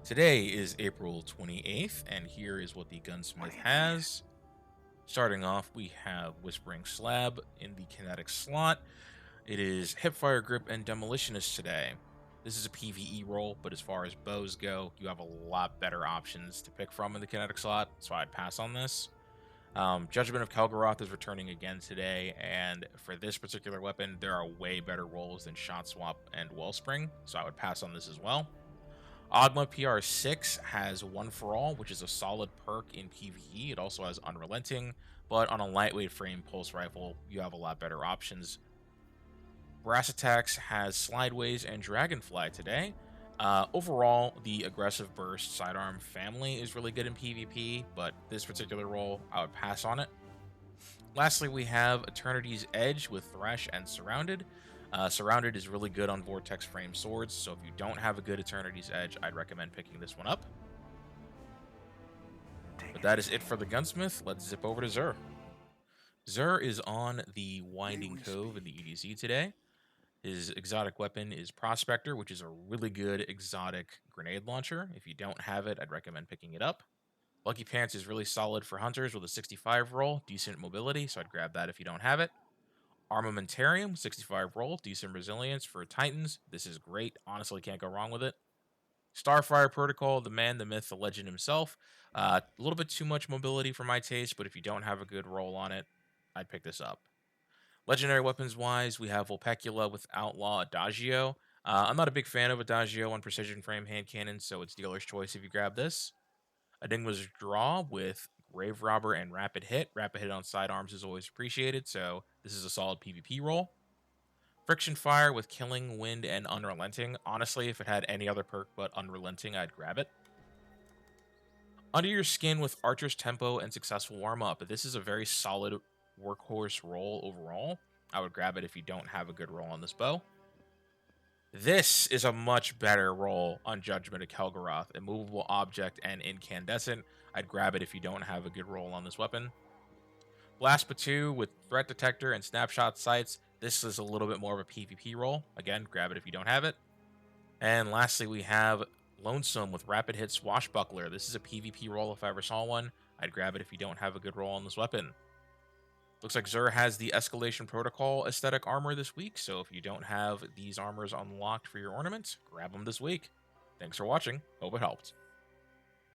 Today is April 28th, and here is what the Gunsmith has. Starting off, we have Whispering Slab in the kinetic slot. It is Hipfire Grip and Demolitionist today. This is a PvE role, but as far as bows go, you have a lot better options to pick from in the kinetic slot, so I'd pass on this. Judgment of Kelgaroth is returning again today, and for this particular weapon, there are way better roles than Shot Swap and Wellspring, so I would pass on this as well. Ogma PR6 has One for All, which is a solid perk in PvE. It also has Unrelenting, but on a lightweight frame pulse rifle, you have a lot better options. Brass Attacks has Slideways and Dragonfly today. Overall, the Aggressive Burst Sidearm family is really good in PvP, but this particular role, I would pass on it. Lastly, we have Eternity's Edge with Thresh and Surrounded. Surrounded is really good on Vortex frame swords, so if you don't have a good Eternity's Edge, I'd recommend picking this one up. But that is it for the Gunsmith. Let's zip over to Zur. Zur is on the Winding Cove in the EDZ today. His exotic weapon is Prospector, which is a really good exotic grenade launcher. If you don't have it, I'd recommend picking it up. Lucky Pants is really solid for hunters with a 65 roll, decent mobility, so I'd grab that if you don't have it. Armamentarium, 65 roll, decent resilience for Titans. This is great. Honestly, can't go wrong with it. Starfire Protocol, the man, the myth, the legend himself. A little bit too much mobility for my taste, but if you don't have a good roll on it, I'd pick this up. Legendary weapons wise, we have Vulpecula with Outlaw Adagio. I'm not a big fan of Adagio on precision frame hand cannon, so it's dealer's choice if you grab this. Enigma's Draw with Grave Robber and Rapid Hit. Rapid Hit on sidearms is always appreciated, so this is a solid PvP roll. Friction Fire with Killing, Wind, and Unrelenting. Honestly, if it had any other perk but Unrelenting, I'd grab it. Under Your Skin with Archer's Tempo and Successful Warm-Up. This is a very solid workhorse roll overall. I would grab it if you don't have a good roll on this bow. This is a much better roll on Judgment of Kelgaroth. Immovable Object and Incandescent. I'd grab it if you don't have a good roll on this weapon. Blast Batu with Threat Detector and Snapshot Sights. This is a little bit more of a PvP roll. Again, grab it if you don't have it. And lastly, we have Lonesome with Rapid Hit Swashbuckler. This is a PvP roll if I ever saw one. I'd grab it if you don't have a good roll on this weapon. Looks like Zur has the Escalation Protocol aesthetic armor this week, so if you don't have these armors unlocked for your ornament, grab them this week. Thanks for watching. Hope it helped.